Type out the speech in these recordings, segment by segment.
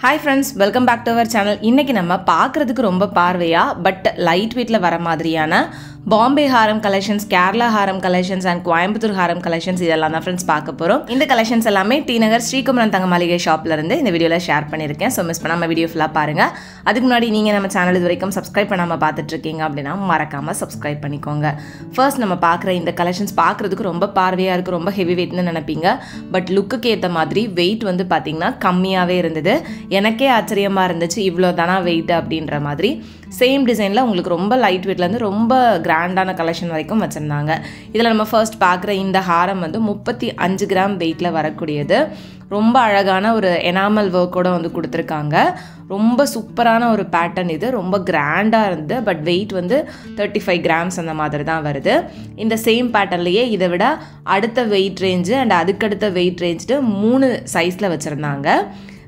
Hi friends, welcome back to our channel. இன்னைக்கு நம்ம பார்க்கிறதுக்கு ரொம்ப பார்வையா பட் லைட் வெயிட்ல வர மாதிரியான பாம்பே ஹாரம் collections, Kerala Haram collections and Coimbatore Haram collections இதெல்லாம் தான் ஃப்ரெண்ட்ஸ் பார்க்க போறோம். இந்த கலெக்ஷன்ஸ் எல்லாமே டி நகர் ஸ்ரீகுமரன் தங்க மாளிகை ஷாப்ல இருந்து இந்த வீடியோல ஷேர் பண்ணிருக்கேன். சோ மிஸ் பண்ணாம வீடியோ ஃபுல்லா பாருங்க. அதுக்கு முன்னாடி நீங்க நம்ம சேனல் இது வரைக்கும் சப்ஸ்கிரைப் பண்ணாம பார்த்துட்டு இருக்கீங்க அப்படினா மறக்காம சப்ஸ்கிரைப் பண்ணிக்கோங்க. ஃபர்ஸ்ட் நம்ம பார்க்குற இந்த கலெக்ஷன்ஸ் பார்க்கிறதுக்கு ரொம்ப பார்வையா இருக்கு, ரொம்ப ஹெவி வெயிட்னு நினைப்பீங்க. பட் லுக்குக்கு ஏத்த மாதிரி வெயிட் வந்து பாத்தீங்கன்னா கம்மியாவே இருந்தது. எனக்கே ஆச்சரியமா இருந்துச்சு இவ்வளோ தானா வெயிட் அப்படின்ற மாதிரி. சேம் டிசைனில் உங்களுக்கு ரொம்ப லைட் வெயிட்லேருந்து ரொம்ப கிராண்டான கலெக்ஷன் வரைக்கும் வச்சுருந்தாங்க. இதில் நம்ம ஃபர்ஸ்ட் பார்க்குற இந்த ஹாரம் வந்து 35 கிராம் வெயிட்டில் வரக்கூடியது. ரொம்ப அழகான ஒரு எனாமல் ஒர்க்கோட வந்து கொடுத்துருக்காங்க. ரொம்ப சூப்பரான ஒரு பேட்டர்ன் இது. ரொம்ப கிராண்டாக இருந்து பட் வெயிட் வந்து 35 கிராம்ஸ் அந்த மாதிரி தான் வருது. இந்த சேம் பேட்டர்ன்லேயே இதை விட அடுத்த வெயிட் ரேஞ்சு அண்ட் அதுக்கடுத்த வெயிட் ரேஞ்சுட்டு 3 சைஸில் வச்சுருந்தாங்க.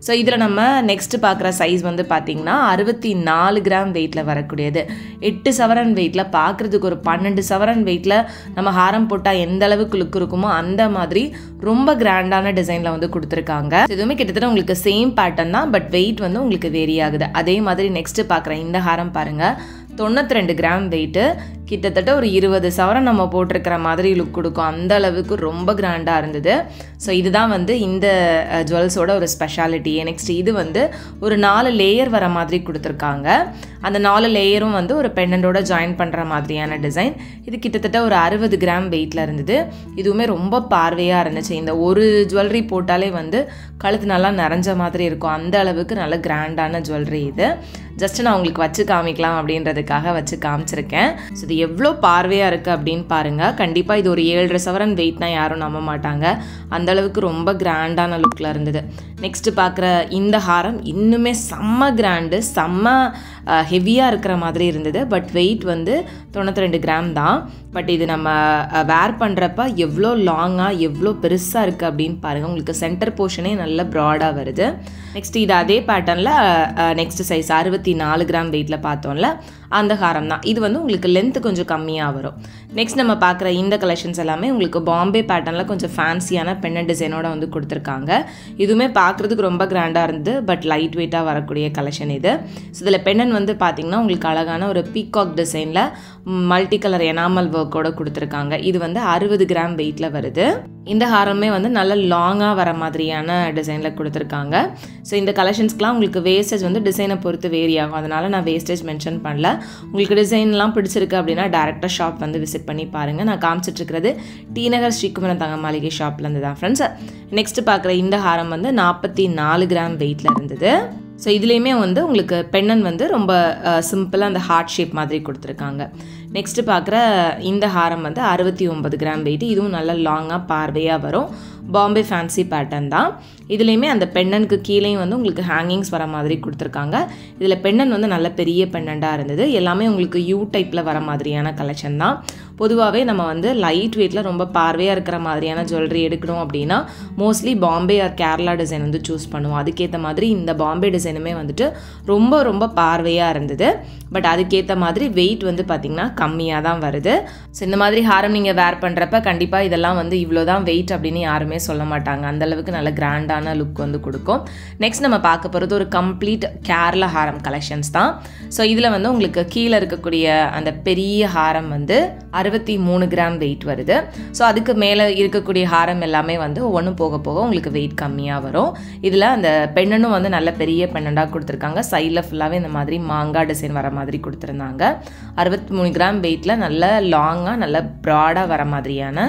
ஸோ இதில் நம்ம நெக்ஸ்ட் பார்க்குற சைஸ் வந்து பார்த்திங்கன்னா 64 கிராம் வெயிட்டில் வரக்கூடியது. 8 சவரன் வெயிட்டில் பார்க்குறதுக்கு ஒரு 12 சவரன் வெயிட்டில் நம்ம ஹாரம் போட்டால் எந்த அளவுக்கு லுக் இருக்குமோ அந்த மாதிரி ரொம்ப கிராண்டான டிசைனில் வந்து கொடுத்துருக்காங்க. இதுவுமே கிட்டத்தட்ட உங்களுக்கு சேம் பேட்டர்ன் தான், பட் வெயிட் வந்து உங்களுக்கு வேரி ஆகுது. அதே மாதிரி நெக்ஸ்ட்டு பார்க்குற இந்த ஹாரம் பாருங்கள், 92 கிராம் வெயிட்டு, கிட்டத்தட்ட ஒரு 20 சவரன் நம்ம போட்டிருக்கிற மாதிரி லுக் கொடுக்கும். அந்த அளவுக்கு ரொம்ப கிராண்டாக இருந்தது. ஸோ இதுதான் வந்து இந்த ஜுவல்ஸோட ஒரு ஸ்பெஷாலிட்டி. நெக்ஸ்ட் இது வந்து ஒரு 4 லேயர் வர மாதிரி கொடுத்துருக்காங்க. அந்த 4 லேயரும் வந்து ஒரு பெண்டன்டோட ஜாயின் பண்ணுற மாதிரியான டிசைன். இது கிட்டத்தட்ட ஒரு 60 கிராம் வெயிட்டில் இருந்தது. இதுவுமே ரொம்ப பார்வையாக இருந்துச்சு. இந்த ஒரு ஜுவல்லரி போட்டாலே வந்து கழுத்து நல்லா நிறைஞ்ச மாதிரி இருக்கும். அந்த அளவுக்கு நல்ல கிராண்டான ஜுவல்லரி இது. ஜஸ்ட் நான் உங்களுக்கு வச்சு காமிக்கலாம் அப்படின்றதுக்காக வச்சு காமிச்சிருக்கேன். ஸோ இது எவ்வளோ பார்வையாக இருக்குது அப்படின்னு பாருங்கள். கண்டிப்பாக இது ஒரு 7.5 சவரன் வெயிட்னா யாரும் நம்ப மாட்டாங்க. அந்த அளவுக்கு ரொம்ப கிராண்டான லுக்கில் இருந்தது. நெக்ஸ்ட்டு பார்க்குற இந்த ஹாரம் இன்னுமே செம்ம கிராண்டு, செம்ம ஹெவியாக இருக்கிற மாதிரி இருந்தது. பட் வெயிட் வந்து 92 கிராம் தான். பட் இது நம்ம வேர் பண்ணுறப்ப எவ்வளோ லாங்காக எவ்வளோ பெருசாக இருக்குது அப்படின்னு பாருங்கள். உங்களுக்கு சென்டர் போர்ஷனே நல்ல ப்ராடாக வருது. நெக்ஸ்ட் இது அதே பேட்டர்னில் நெக்ஸ்ட் சைஸ் 64 கிராம் வெயிட்டில் பார்த்தோம்ல அந்த ஹாரம் தான். இது வந்து உங்களுக்கு லென்த்து கொஞ்சம் கம்மியாக வரும். நெக்ஸ்ட் நம்ம பார்க்குற இந்த கலெக்ஷன்ஸ் எல்லாமே உங்களுக்கு பாம்பே பேட்டர்னில் கொஞ்சம் ஃபேன்சியான பெண்ணன் டிசைனோட வந்து கொடுத்துருக்காங்க. இதுவுமே பார்க்குறதுக்கு ரொம்ப கிராண்டாக இருந்து பட் லைட் வெயிட்டாக வரக்கூடிய கலெக்ஷன் இது. ஸோ இதில் பெண்ணன் வந்து பார்த்திங்கன்னா உங்களுக்கு அழகான ஒரு பீகாக் டிசைனில் மல்டி கலர் எனாமல் ஒர்க்கோட கொடுத்துருக்காங்க. இது வந்து 60 கிராம் வெயிட்டில் வருது. இந்த ஹாரமே வந்து நல்ல லாங்காக வர மாதிரியான டிசைனில் கொடுத்துருக்காங்க. ஸோ இந்த கலெக்ஷன்ஸ்க்குலாம் உங்களுக்கு வேஸ்டேஜ் வந்து டிசைனை பொறுத்து வேரி ஆகும். அதனால் நான் வேஸ்டேஜ் மென்ஷன் பண்ணல. உங்களுக்கு டிசைன்லாம் பிடிச்சிருக்கு அப்படின்னா டேரெக்டாக ஷாப் வந்து விசிட் பண்ணி பாருங்கள். நான் காமிச்சிட்ருக்கிறது டி நகர் ஸ்ரீகுமரன் தங்க மாளிகை ஷாப்லேருந்து தான் ஃப்ரெண்ட்ஸ். நெக்ஸ்ட்டு பார்க்குற இந்த ஹாரம் வந்து 44 கிராம் வெயிட்டில் இருந்தது. ஸோ இதுலேயுமே வந்து உங்களுக்கு பெண்ணன் வந்து ரொம்ப சிம்பிளாக அந்த ஹார்ட் ஷேப் மாதிரி கொடுத்துருக்காங்க. நெக்ஸ்ட்டு பார்க்குற இந்த ஹாரம் வந்து 69 கிராம் வெயிட். இதுவும் நல்ல லாங்காக பார்வையாக வரும். பாம்பே ஃபேன்சி பேட்டர்ன் தான். இதுலேயுமே அந்த பெண்ணனுக்கு கீழேயும் வந்து உங்களுக்கு ஹேங்கிங்ஸ் வர மாதிரி கொடுத்துருக்காங்க. இதில் பெண்ணன் வந்து நல்ல பெரிய பெண்ணண்டாக இருந்தது. எல்லாமே உங்களுக்கு யூ டைப்பில் வர மாதிரியான கலெக்ஷன் தான். பொதுவாகவே நம்ம வந்து லைட் வெயிட்டில் ரொம்ப பார்வையாக இருக்கிற மாதிரியான ஜுவல்லரி எடுக்கணும் அப்படின்னா mostly Bombay or Kerala design வந்து சூஸ் பண்ணுவோம். அதுக்கேற்ற மாதிரி இந்த பாம்பே டிசைனுமே வந்துட்டு ரொம்ப ரொம்ப பார்வையாக இருந்தது. பட் அதுக்கேற்ற மாதிரி வெயிட் வந்து பார்த்திங்கன்னா கம்மியாக தான் வருது. ஸோ இந்த மாதிரி ஹாரம் நீங்கள் வேர் பண்ணுறப்ப கண்டிப்பாக இதெல்லாம் வந்து இவ்வளோ தான் வெயிட் அப்படின்னு யாருமே சொல்ல மாட்டாங்க. அந்தளவுக்கு நல்ல கிராண்டான லுக் வந்து கொடுக்கும். நெக்ஸ்ட் நம்ம பார்க்க போகிறது ஒரு கம்ப்ளீட் கேரளா ஹாரம் கலெக்ஷன்ஸ் தான். ஸோ இதில் வந்து உங்களுக்கு கீழே இருக்கக்கூடிய அந்த பெரிய ஹாரம் வந்து 63 கிராம் வெயிட் வருது. ஸோ அதுக்கு மேலே இருக்கக்கூடிய ஹாரம் எல்லாமே வந்து ஒவ்வொன்றும் போக போக உங்களுக்கு வெயிட் கம்மியாக வரும். இதில் அந்த பெண்ணனும் வந்து நல்ல பெரிய பெண்ணண்டாக கொடுத்துருக்காங்க. சைடில் ஃபுல்லாகவே இந்த மாதிரி மாங்காய் டிசைன் வர மாதிரி கொடுத்துருந்தாங்க. 63 கிராம் வெயிட்டில் நல்ல லாங்காக நல்ல ப்ராடாக வர மாதிரியான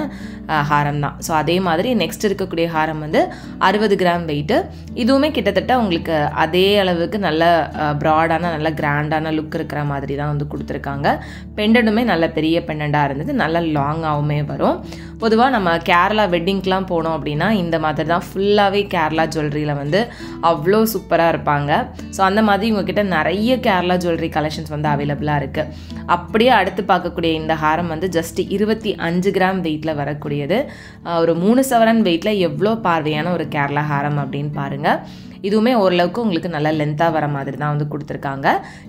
ஹாரம் தான். ஸோ அதே மாதிரி நெக்ஸ்ட் இருக்கக்கூடிய ஹாரம் வந்து 60 கிராம் வெயிட்டு. இதுவுமே கிட்டத்தட்ட உங்களுக்கு அதே அளவுக்கு நல்ல ப்ராடான நல்ல கிராண்டான லுக் இருக்கிற மாதிரி தான் வந்து கொடுத்துருக்காங்க. பெண்டனுமே நல்ல பெரிய பெண்டண்டாக இருந்தது. நல்ல லாங்காகவுமே வரும். பொதுவாக நம்ம கேரளா வெட்டிங்க்கெலாம் போனோம் அப்படின்னா இந்த மாதிரி தான் ஃபுல்லாகவே கேரளா ஜுவல்லரியில் வந்து அவ்வளோ சூப்பராக இருப்பாங்க. ஸோ அந்த மாதிரி உங்ககிட்ட நிறைய கேரளா ஜுவல்லரி கலெக்ஷன்ஸ் வந்து அவைலபிளாக இருக்குது. அப்படியே அடுத்து பார்க்கக்கூடிய இந்த ஹாரம் வந்து ஜஸ்ட் 25 கிராம் வெயிட்டில் வரக்கூடியது. ஒரு 3 சவரன் வெயிட்டில் எவ்வளோ பார்வையான ஒரு கேரளா ஹாரம் அப்படின்னு பாருங்கள். இதுவுமே ஓரளவுக்கு உங்களுக்கு நல்ல லென்த்தாக வர மாதிரி தான் வந்து கொடுத்துருக்காங்க.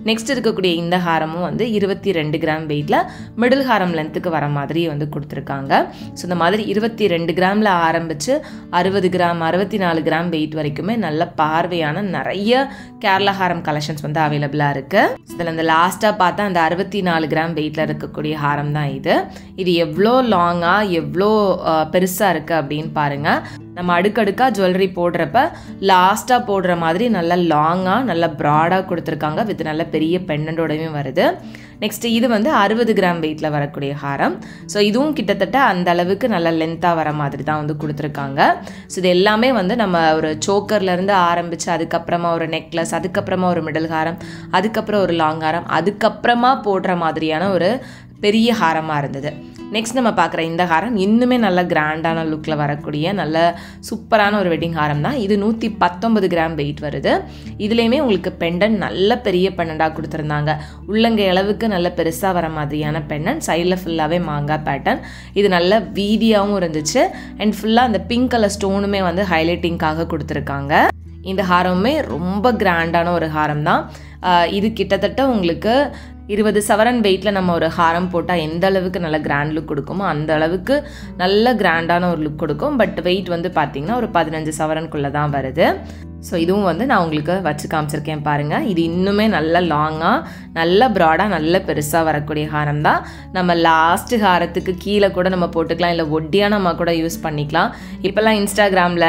நெக்ஸ்ட் இருக்கக்கூடிய இந்த ஹாரமும் வந்து 22 கிராம் வெயிட்டில் மிடில் ஹாரம் லென்த்துக்கு வர மாதிரி வந்து கொடுத்துருக்காங்க. ஸோ இந்த மாதிரி 22 கிராமில் ஆரம்பித்து 60 கிராம் 64 கிராம் வெயிட் வரைக்குமே நல்ல பார்வையான நிறைய கேரளா ஹாரம் கலெக்ஷன்ஸ் வந்து அவைலபிளாக இருக்குது. இதில் இந்த லாஸ்ட்டாக பார்த்தா அந்த 64 கிராம் வெயிட்டில் இருக்கக்கூடிய ஹாரம் தான் இது எவ்வளோ லாங்காக எவ்வளோ பெருசாக இருக்குது அப்படின்னு பாருங்கள். நம்ம அடுக்கடுக்காக ஜுவல்லரி போடுறப்ப லாஸ்ட்டாக போடுற மாதிரி நல்ல லாங்காக நல்ல ப்ராடாக கொடுத்துருக்காங்க. வித் நல்ல பெரிய பெண்டன்டோடையும் வருது. நெக்ஸ்ட்டு இது வந்து 60 கிராம் வெயிட்டில் வரக்கூடிய ஹாரம். ஸோ இதுவும் கிட்டத்தட்ட அந்த அளவுக்கு நல்ல லென்த்தாக வர மாதிரி தான் வந்து கொடுத்துருக்காங்க. ஸோ இது எல்லாமே வந்து நம்ம ஒரு சோக்கர்லேருந்து ஆரம்பித்து அதுக்கப்புறமா ஒரு நெக்லஸ், அதுக்கப்புறமா ஒரு மிடில் ஹாரம், அதுக்கப்புறம் ஒரு லாங் ஹாரம், அதுக்கப்புறமா போடுற மாதிரியான ஒரு பெரிய ஹாரமாக இருந்தது. நெக்ஸ்ட் நம்ம பார்க்குற இந்த ஹாரம் இன்னுமே நல்ல கிராண்டான லுக்கில் வரக்கூடிய நல்ல சூப்பரான ஒரு வெட்டிங் ஹாரம் தான். இது 119 கிராம் வெயிட் வருது. இதுலேயுமே உங்களுக்கு பெண்டன் நல்ல பெரிய பெண்டண்டாக கொடுத்துருந்தாங்க. உள்ளங்கை அளவுக்கு நல்ல பெருசாக வர மாதிரியான பெண்டன், சைடில் ஃபுல்லாகவே மாங்காய் பேட்டர்ன். இது நல்ல வீதியாகவும் இருந்துச்சு. அண்ட் ஃபுல்லாக அந்த பிங்க் கலர் ஸ்டோனுமே வந்து ஹைலைட்டிங்காக கொடுத்துருக்காங்க. இந்த ஹாரமுமே ரொம்ப கிராண்டான ஒரு ஹாரம் தான். இது கிட்டத்தட்ட உங்களுக்கு 20 சவரன் வெயிட்டில் நம்ம ஒரு ஹாரம் போட்டால் எந்த அளவுக்கு நல்ல கிராண்ட் லுக் கொடுக்குமோ அந்த அளவுக்கு நல்ல கிராண்டான ஒரு லுக் கொடுக்கும். பட் வெயிட் வந்து பார்த்திங்கன்னா ஒரு 15 சவரனுக்குள்ளே தான் வருது. ஸோ இதுவும் வந்து நான் உங்களுக்கு வச்சு காமிச்சிருக்கேன் பாருங்கள். இது இன்னுமே நல்ல லாங்காக நல்ல ப்ராடாக நல்ல பெருசாக வரக்கூடிய ஹாரம் தான். நம்ம லாஸ்ட்டு ஹாரத்துக்கு கீழே கூட நம்ம போட்டுக்கலாம், இல்லை ஒட்டியாக நம்ம கூட யூஸ் பண்ணிக்கலாம். இப்போல்லாம் இன்ஸ்டாகிராமில்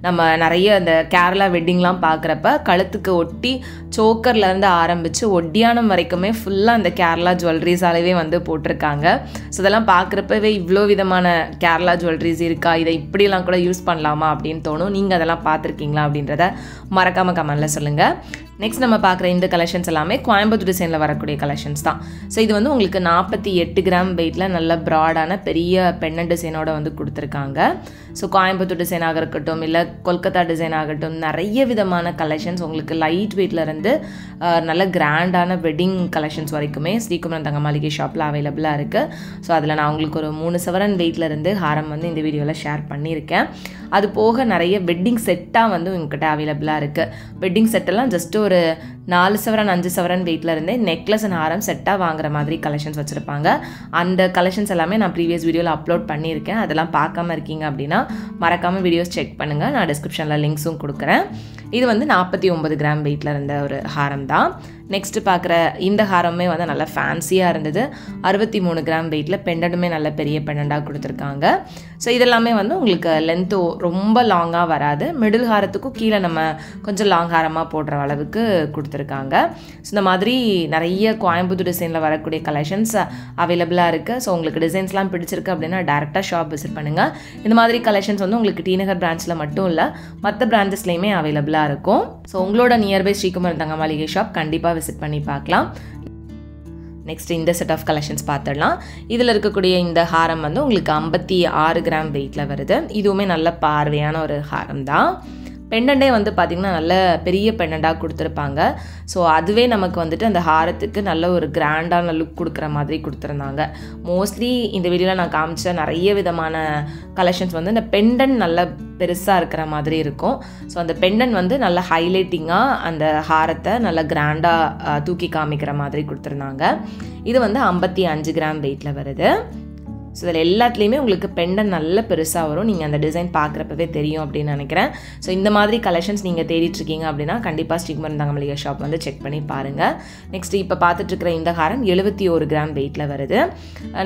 நம்ம நிறைய இந்த கேரளா வெட்டிங்லாம் பார்க்குறப்ப கழுத்துக்கு ஒட்டி சோக்கர்லேருந்து ஆரம்பித்து ஒட்டியானம் வரைக்குமே ஃபுல்லாக அந்த கேரளா ஜுவல்லரிஸாலவே வந்து போட்டிருக்காங்க. ஸோ இதெல்லாம் பார்க்குறப்பவே இவ்வளோ விதமான கேரளா ஜுவல்லரிஸ் இருக்கா, இதை இப்படிலாம் கூட யூஸ் பண்ணலாமா அப்படின்னு தோணும். நீங்கள் அதெல்லாம் பார்த்துருக்கீங்களா அப்படின்றத மறக்காமல் கமெண்ட்டில் சொல்லுங்கள். நெக்ஸ்ட் நம்ம பார்க்குற இந்த கலெக்ஷன்ஸ் எல்லாமே கோயம்புத்தூர் டிசைனில் வரக்கூடிய கலெக்ஷன்ஸ் தான். ஸோ இது வந்து உங்களுக்கு 48 கிராம் வெயிட்டில் நல்ல ப்ராடான பெரிய பெண்ணன் டிசைனோட வந்து கொடுத்துருக்காங்க. ஸோ கோயம்புத்தூர் டிசைன் ஆகட்டும், இல்லை கொல்கத்தா டிசைன் ஆகட்டும், நிறைய விதமான கலெக்ஷன்ஸ் உங்களுக்கு லைட் வெயிட்டில் இருந்து நல்ல கிராண்டான வெட்டிங் கலெக்ஷன்ஸ் வரைக்குமே ஸ்ரீகுமரன் தங்க மாளிகை ஷாப்பில் அவைலபிளாக இருக்குது. ஸோ அதில் நான் உங்களுக்கு ஒரு 3 சவரன் வெயிட்டில் இருந்து ஹாரம் வந்து இந்த வீடியோவில் ஷேர் பண்ணியிருக்கேன். அது போக நிறைய வெட்டிங் செட்டாக வந்து உங்ககிட்ட அவைலபிளாக இருக்குது. வெட்டிங் செட்டெல்லாம் ஜஸ்ட்டு ஒரு 4 சவரன் 5 சவரன் வெயிட்டில் இருந்தே நெக்லஸ் அண்ட் ஹாரம் செட்டாக வாங்குற மாதிரி கலெக்ஷன்ஸ் வச்சுருப்பாங்க. அந்த கலெக்ஷன்ஸ் எல்லாமே நான் ப்ரீவியஸ் வீடியோவில் அப்லோட் பண்ணியிருக்கேன். அதெல்லாம் பார்க்காம இருக்கீங்க அப்படின்னா மறக்காமல் வீடியோஸ் செக் பண்ணுங்கள். நான் டிஸ்கிரிப்ஷனில் லிங்க்ஸும் கொடுக்குறேன். இது வந்து 49 கிராம் வெயிட்டில் இருந்த ஒரு ஹாரம் தான். நெக்ஸ்ட்டு பார்க்குற இந்த ஹாரமே வந்து நல்லா ஃபேன்சியாக இருந்தது. 63 கிராம் வெயிட்டில் பெண்டனுமே நல்ல பெரிய பெண்டண்டாக கொடுத்துருக்காங்க. ஸோ இதெல்லாமே வந்து உங்களுக்கு லென்த்து ரொம்ப லாங்காக வராது. மிடில் ஹாரத்துக்கும் கீழே நம்ம கொஞ்சம் லாங் ஹாரமாக போடுற அளவுக்கு கொடுத்துருக்காங்க. ஸோ இந்த மாதிரி நிறைய கோயம்புத்தூர் டிசைனில் வரக்கூடிய கலெக்ஷன்ஸ் அவைலபிளாக இருக்குது. ஸோ உங்களுக்கு டிசைன்ஸ்லாம் பிடிச்சிருக்கு அப்படின்னா டேரெக்டாக ஷாப் விசிட் பண்ணுங்கள். இந்த மாதிரி கலெக்ஷன்ஸ் வந்து உங்களுக்கு டி நகர் பிரான்ச்சில் மட்டும் இல்லை, மற்ற பிரான்ச்சஸ்லையுமே அவைலபிளாக இருக்கும். ஸோ உங்களோட நியர்பை ஸ்ரீகுமரன் தங்க மாளிகை ஷாப் கண்டிப்பாக விசிட் பண்ணி பார்க்கலாம். நெக்ஸ்ட் இந்த செட் ஆஃப் கலெக்ஷன்ஸ் பார்த்துடலாம். இதில் இருக்கக்கூடிய இந்த ஹாரம் வந்து உங்களுக்கு 56 கிராம் வெயிட்டில் வருது. இதுவுமே நல்ல பார்வையான ஒரு ஹாரம் தான். பெண்டண்டே வந்து பார்த்திங்கன்னா நல்ல பெரிய பெண்டண்டாக கொடுத்துருப்பாங்க. ஸோ அதுவே நமக்கு வந்துட்டு அந்த ஹாரத்துக்கு நல்ல ஒரு கிராண்டான லுக் கொடுக்குற மாதிரி கொடுத்துருந்தாங்க. மோஸ்ட்லி இந்த வீடியோவில் நான் காமிச்ச நிறைய விதமான கலெக்ஷன்ஸ் வந்து இந்த பெண்டன் நல்ல பெருசாக இருக்கிற மாதிரி இருக்கும். ஸோ அந்த பெண்டன் வந்து நல்ல ஹைலைட்டிங்காக அந்த ஹாரத்தை நல்ல கிராண்டாக தூக்கி காமிக்கிற மாதிரி கொடுத்துருந்தாங்க. இது வந்து 55 கிராம் வெயிட்டில் வருது. ஸோ இதில் எல்லாத்துலேயுமே உங்களுக்கு பெண்டன் நல்ல பெருசாக வரும். நீங்கள் அந்த டிசைன் பார்க்குறப்பவே தெரியும் அப்படின்னு நினைக்கிறேன். ஸோ இந்த மாதிரி கலெக்ஷன்ஸ் நீங்கள் தேடிட்டுருக்கீங்க அப்படின்னா கண்டிப்பாக ஸ்ரீகுமரன் தங்க மாளிகை ஷாப் வந்து செக் பண்ணி பாருங்கள். நெக்ஸ்ட் இப்போ பார்த்துட்ருக்கிற இந்த ஹாரம் 71 கிராம் வெயிட்டில் வருது.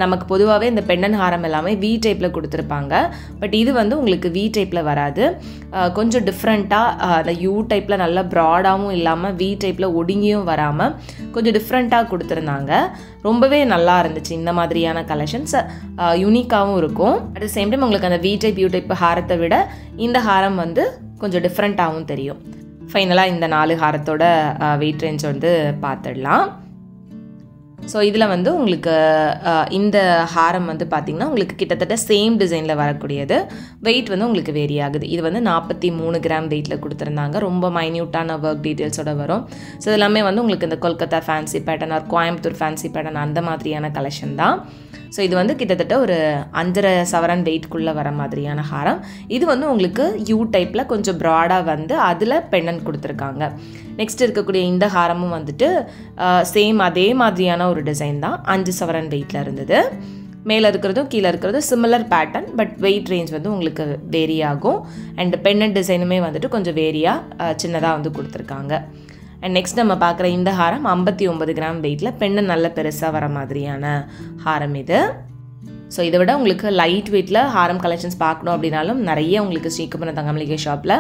நமக்கு பொதுவாகவே இந்த பெண்டன் ஹாரம் எல்லாமே வி டைப்பில் கொடுத்துருப்பாங்க. பட் இது வந்து உங்களுக்கு வி டைப்பில் வராது. கொஞ்சம் டிஃப்ரெண்ட்டாக அந்த யூ டைப்பில் நல்ல ப்ராடாகவும் இல்லாமல் வி டைப்பில் ஒடுங்கியும் வராமல் கொஞ்சம் டிஃப்ரெண்ட்டாக கொடுத்துருந்தாங்க. ரொம்பவே நல்லா இருந்துச்சு. இந்த மாதிரியான கலெக்ஷன்ஸ் யூனிக்காகவும் இருக்கும். அட் த சேம் டைம் உங்களுக்கு அந்த வி டைப் யூ டைப் ஹாரத்தை விட இந்த ஹாரம் வந்து கொஞ்சம் டிஃப்ரெண்ட்டாகவும் தெரியும். ஃபைனலாக இந்த 4 ஹாரத்தோட வெயிட் ரேஞ்ச் வந்து பார்த்துடலாம். ஸோ இதில் வந்து உங்களுக்கு இந்த ஹாரம் வந்து பார்த்திங்கன்னா உங்களுக்கு கிட்டத்தட்ட சேம் டிசைனில் வரக்கூடியது. வெயிட் வந்து உங்களுக்கு வேரி ஆகுது. இது வந்து 43 கிராம் வெயிட்டில் கொடுத்துருந்தாங்க. ரொம்ப மைன்யூட்டான ஒர்க் டீட்டெயில்ஸோட வரும். ஸோ இது எல்லாமே வந்து உங்களுக்கு இந்த Kolkata fancy pattern R Coimbatore fancy pattern அந்த மாதிரியான கலெக்ஷன் தான். ஸோ இது வந்து கிட்டத்தட்ட ஒரு 5.5 சவரன் வெயிட்குள்ளே வர மாதிரியான ஹாரம். இது வந்து உங்களுக்கு யூ டைப்பில் கொஞ்சம் ப்ராடாக வந்து அதில் பெண்ணன் கொடுத்துருக்காங்க. நெக்ஸ்ட் இருக்கக்கூடிய இந்த ஹாரமும் வந்துட்டு சேம் அதே மாதிரியான ஒரு டிசைன் தான். 5 சவரன் வெயிட்டில் இருந்தது. மேலே இருக்கிறதும் கீழே இருக்கிறதும் similar pattern, but weight range வந்து உங்களுக்கு வேரி ஆகும். அண்ட் பெண்ணன் டிசைனுமே வந்துட்டு கொஞ்சம் வேரியாக சின்னதாக வந்து கொடுத்துருக்காங்க. அண்ட் நெக்ஸ்ட் நம்ம பார்க்குற இந்த ஹாரம் 59 கிராம் வெயிட்டில் பெண்ணன் நல்ல பெருசாக வர மாதிரியான ஹாரம் இது. ஸோ இதை விட உங்களுக்கு லைட் வெயிட்டில் ஹாரம் கலெக்ஷன்ஸ் பார்க்கணும் அப்படின்னாலும் நிறைய உங்களுக்கு ஸ்ரீகுமரன் தங்கமளிகை ஷாப்பில்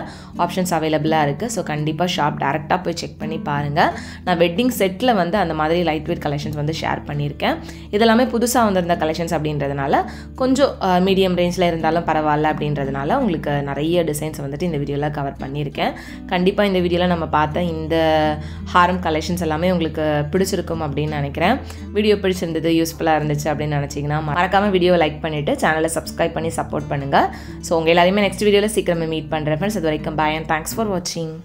ஆப்ஷன்ஸ் அவைலபிளாக இருக்குது. ஸோ கண்டிப்பாக ஷாப் டேரெக்டாக போய் செக் பண்ணி பாருங்கள். நான் வெட்டிங் செட்டில் வந்து அந்த மாதிரி லைட் வெயிட் கலெக்ஷன்ஸ் வந்து ஷேர் பண்ணியிருக்கேன். இதெல்லாமே புதுசாக வந்திருந்த கலெக்ஷன்ஸ் அப்படின்றதுனால கொஞ்சம் மீடியம் ரேஞ்சில் இருந்தாலும் பரவாயில்ல அப்படின்றதுனால உங்களுக்கு நிறைய டிசைன்ஸ் வந்துட்டு இந்த வீடியோவில் கவர் பண்ணியிருக்கேன். கண்டிப்பாக இந்த வீடியோவில் நம்ம பார்த்த இந்த ஹாரம் கலெக்ஷன்ஸ் எல்லாமே உங்களுக்கு பிடிச்சிருக்கும் அப்படின்னு நினைக்கிறேன். வீடியோ பிடிச்சிருந்தது, யூஸ்ஃபுல்லாக இருந்துச்சு அப்படின்னு நினச்சிங்கன்னா மறக்காமல் வீடியோவை லைக் பண்ணிவிட்டு சேனலை சப்ஸ்கிரைப் பண்ணி சப்போர்ட் பண்ணுங்கள். ஸோ உங்கள் எல்லாரையுமே நெக்ஸ்ட் வீடியோவில் சீக்கிரமே மீட் பண்ணுறேன் ஃப்ரெண்ட்ஸ். அது வரைக்கும் பாய் அண்ட் தேங்க்ஸ் ஃபார் வாட்சிங்.